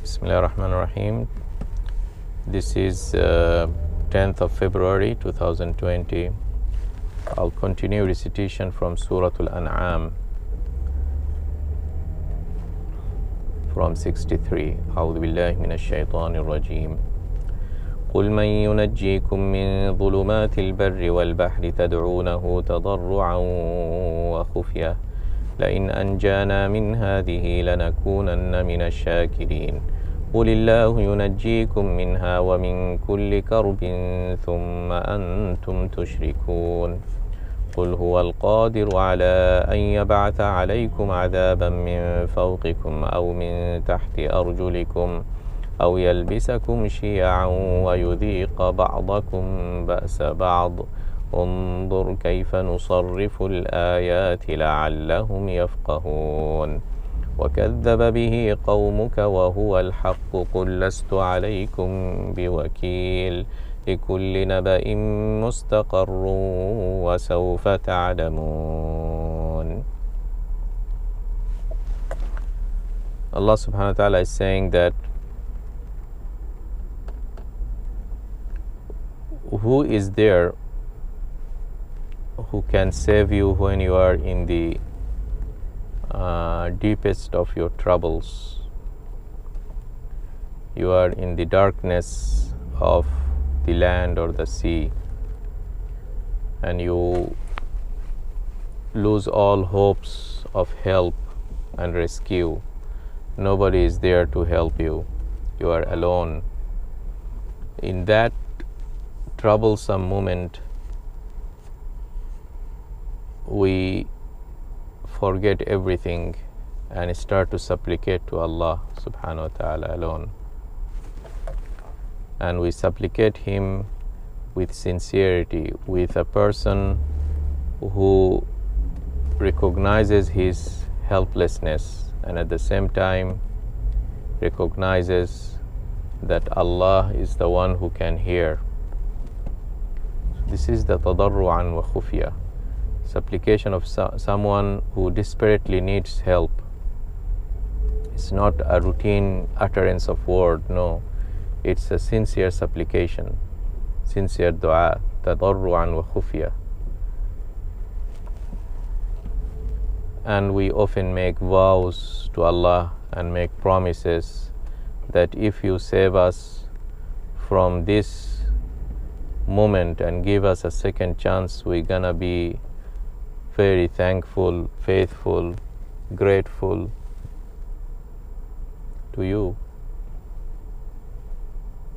Bismillahirrahmanirrahim. This is 10th of February 2020. I'll continue recitation from Surah Al-An'am from 63. أعوذ بالله من الشيطان الرجيم. قل من ينجيكم من ظلمات البر والبحر تدعونه تضرعا وخفية لئن أنجانا من هذه لنكونن من الشاكرين قل الله ينجيكم منها ومن كل كرب ثم أنتم تشركون قل هو القادر على أن يبعث عليكم عذابا من فوقكم أو من تحت أرجلكم أو يلبسكم شيعا ويذيق بعضكم بأس بعض انظر كيف نصرف الآيات لعلهم يفقهون وكذب به قومك وهو الحق قل لست عليكم بوكيل لكل نبأ مستقر وسوف تعلمون. Allah subhanahu wa ta'ala is saying that who is there who can save you when you are in the deepest of your troubles? You are in the darkness of the land or the sea, and you lose all hopes of help and rescue. Nobody is there to help you. You are alone. In that troublesome moment, we forget everything and start to supplicate to Allah subhanahu wa ta'ala alone. And we supplicate Him with sincerity, with a person who recognizes his helplessness and at the same time recognizes that Allah is the one who can hear. This is the tadarru'an wa khufya, supplication of someone who desperately needs help. It's not a routine utterance of word, no. It's a sincere supplication, sincere dua, tadarru'an wa khufya. And we often make vows to Allah and make promises that if you save us from this moment and give us a second chance, we're gonna be very thankful, faithful, grateful to you.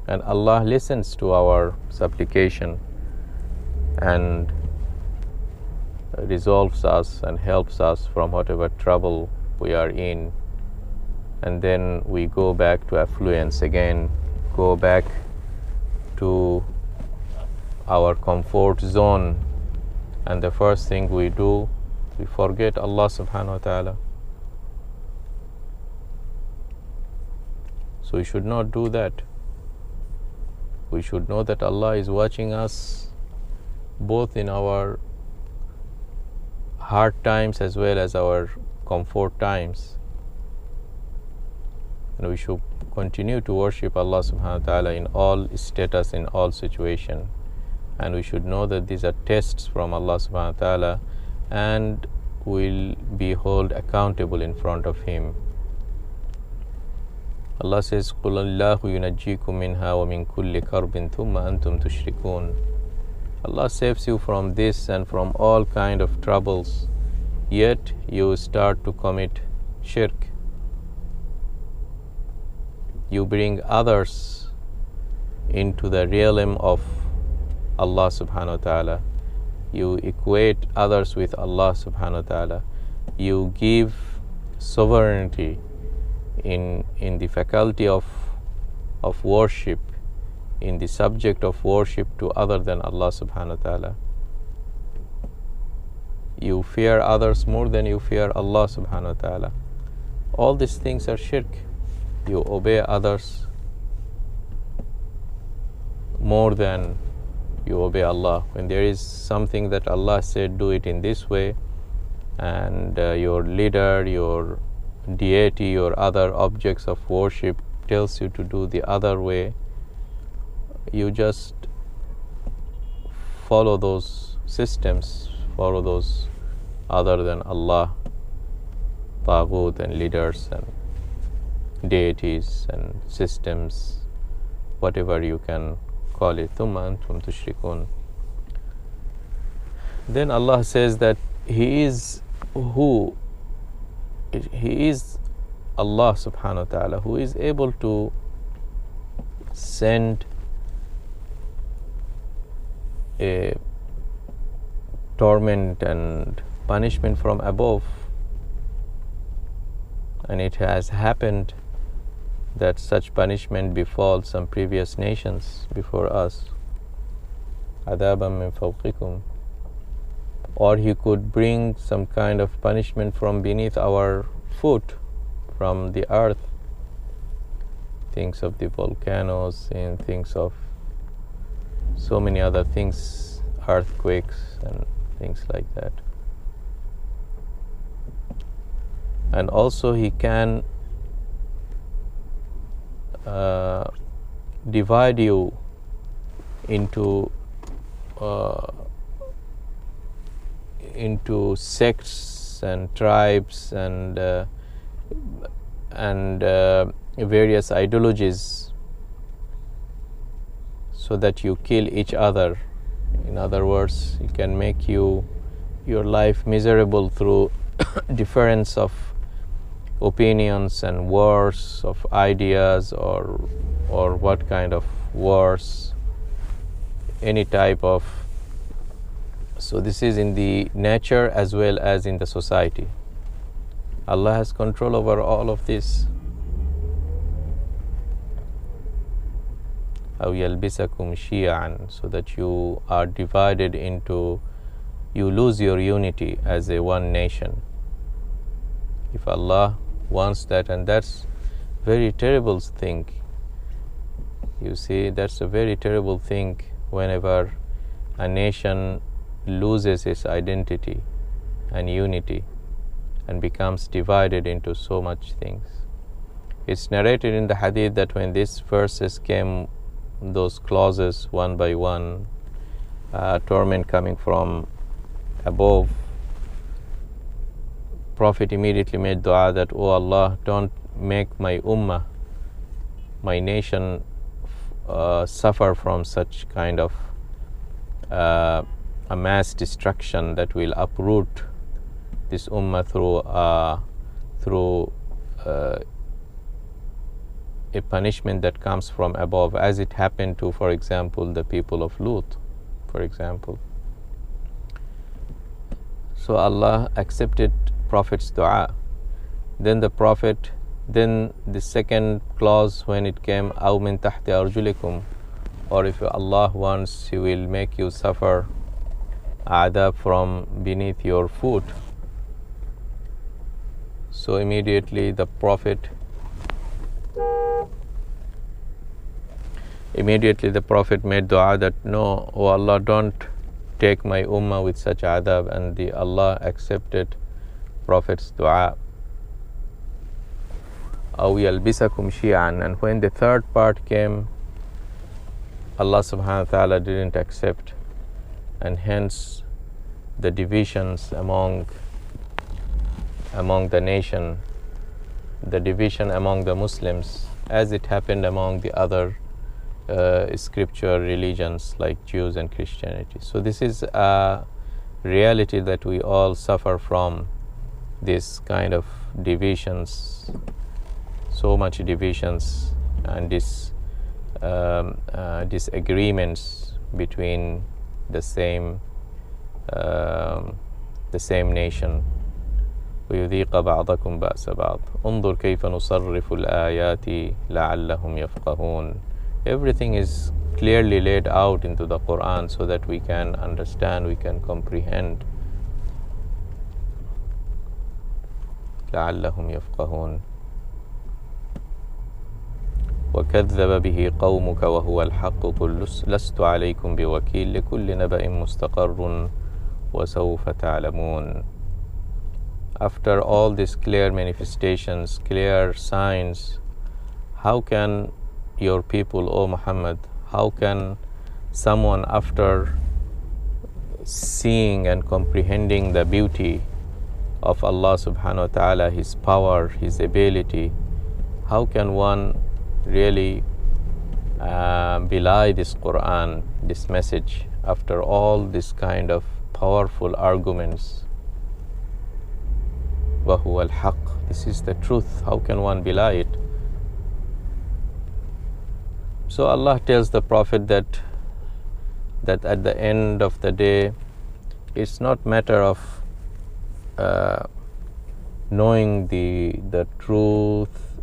And Allah listens to our supplication and resolves us and helps us from whatever trouble we are in. And then we go back to affluence again, go back to our comfort zone. And the first thing we do, we forget Allah subhanahu wa ta'ala. So we should not do that. We should know that Allah is watching us both in our hard times as well as our comfort times. And we should continue to worship Allah subhanahu wa ta'ala in all status, in all situation. And we should know that these are tests from Allah subhanahu wa ta'ala and will be held accountable in front of Him. Allah says, قُلْ اللَّهُ يُنَجِّيكُم مِّنْهَا وَمِن كُلِّ كَرْبٍ ثُمَّ أَنْتُمْ تُشْرِكُونَ. Allah saves you from this and from all kind of troubles, yet you start to commit shirk. You bring others into the realm of Allah subhanahu wa ta'ala. You equate others with Allah subhanahu wa ta'ala. You give sovereignty in the faculty of worship, in the subject of worship to other than Allah subhanahu wa ta'ala. You fear others more than you fear Allah subhanahu wa ta'ala. All these things are shirk. You obey others more than you obey Allah. When there is something that Allah said, do it in this way, and your leader, your deity, or other objects of worship tells you to do the other way, you just follow those systems, follow those other than Allah, taghut and leaders and deities and systems, whatever you can call it. Thumma antum tushrikun. Then Allah says that He is who? He is Allah subhanahu wa ta'ala, who is able to send a torment and punishment from above. And it has happened that such punishment befalls some previous nations before us. Adaban min fawqikum. Or He could bring some kind of punishment from beneath our foot, from the earth. Things of the volcanoes and things of so many other things, earthquakes and things like that. And also He can divide you into sects and tribes and various ideologies, so that you kill each other. In other words, He can make your life miserable through difference of opinions and wars of ideas, or what kind of wars, any type of. So this is in the nature as well as in the society. Allah has control over all of this. أَوْ يَلْبِسَكُمْ شِيَعًا, so that you are divided into, you lose your unity as a one nation. If Allah wants that, and that's very terrible thing. You see, that's a very terrible thing whenever a nation loses its identity and unity and becomes divided into so much things. It's narrated in the hadith that when these verses came, those clauses one by one, torment coming from above, Prophet immediately made dua that, "Oh Allah, don't make my ummah, my nation, suffer from such kind of a mass destruction that will uproot this ummah through a punishment that comes from above," as it happened to, for example, the people of Lut, for example. So Allah accepted Prophet's dua. Then the second clause, when it came, أَوْ مِن تَحْتِ أَرْجُلِكُمْ, or if Allah wants, He will make you suffer adab from beneath your foot. So immediately the Prophet made dua that, "No, O Allah, don't take my ummah with such adab," and Allah accepted Prophet's dua. أَوْ يَلْبِسَكُمْ شِيَعًا. And when the third part came, Allah subhanahu wa ta'ala didn't accept, and hence the divisions among the nation, the division among the Muslims, as it happened among the other scripture religions like Jews and Christianity. So this is a reality that we all suffer from, this kind of divisions, so much divisions and disagreements between the same nation. ويذيق بعضكم بأس بعض انظر كيف نصرف الآيات لعلهم يفقهون. Everything is clearly laid out into the Quran so that we can understand, we can comprehend. لعلهم يفقهون. وكذب به قومك وهو الحق قل لست عليكم بوكيل لكل نبأ مستقر وسوف تعلمون. After all these clear manifestations, clear signs, how can your people, O Muhammad, how can someone, after seeing and comprehending the beauty of Allah subhanahu wa ta'ala, His power, His ability, how can one really belie this Quran, this message, after all this kind of powerful arguments? وَهُوَ الْحَقِّ, this is the truth, how can one belie it? So Allah tells the Prophet that at the end of the day, it's not matter of knowing the truth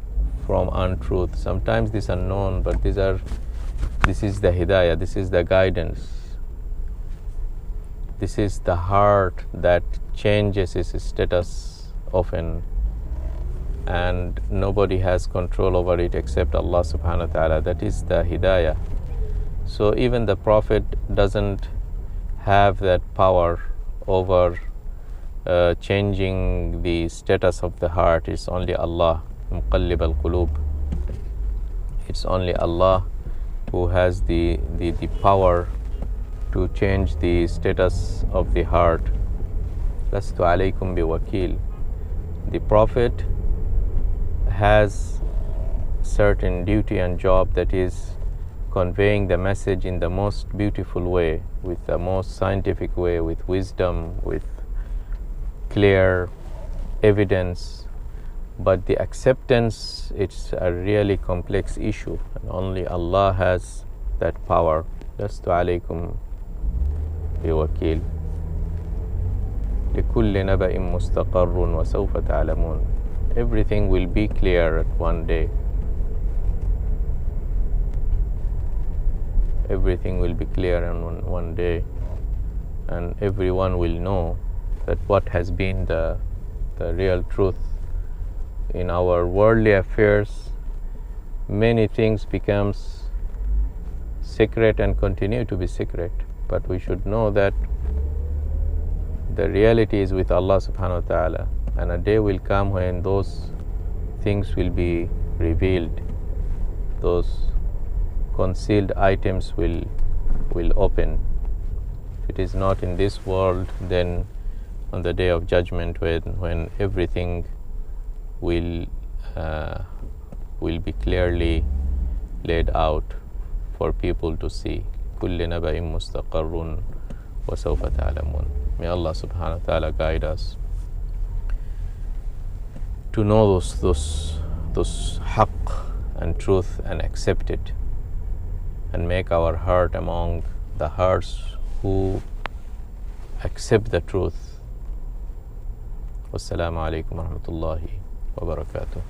from untruth. Sometimes this unknown, but this is the hidayah, this is the guidance. This is the heart that changes its status often, and nobody has control over it except Allah subhanahu wa ta'ala. That is the hidayah. So even the Prophet doesn't have that power over changing the status of the heart. It's only Allah, muqallib al-qulub. It's only Allah who has the power to change the status of the heart. Lastu alaykum biwakil. The Prophet has certain duty and job, that is conveying the message in the most beautiful way, with the most scientific way, with wisdom, with clear evidence. But the acceptance, it's a really complex issue, and only Allah has that power. Lastu alaykum biwakil. لِكُلِّ نَبَإٍ مُسْتَقَرٌّ وَسَوْفَ تَعْلَمُونَ. Everything will be clear at one day. Everything will be clear on one day, and everyone will know that what has been the real truth. In our worldly affairs, many things becomes secret and continue to be secret, but we should know that the reality is with Allah subhanahu wa ta'ala, and a day will come when those things will be revealed. Those concealed items will open. If it is not in this world, then on the day of judgment, when everything will be clearly laid out for people to see. كُلِّ نَبَإٍ مُسْتَقَرٌّ وَسَوْفَ تَعْلَمُونَ. May Allah subhanahu wa ta'ala guide us to know those haqq and truth, and accept it, and make our heart among the hearts who accept the truth. Wassalamu alaikum wa rahmatullahi wa barakatuh.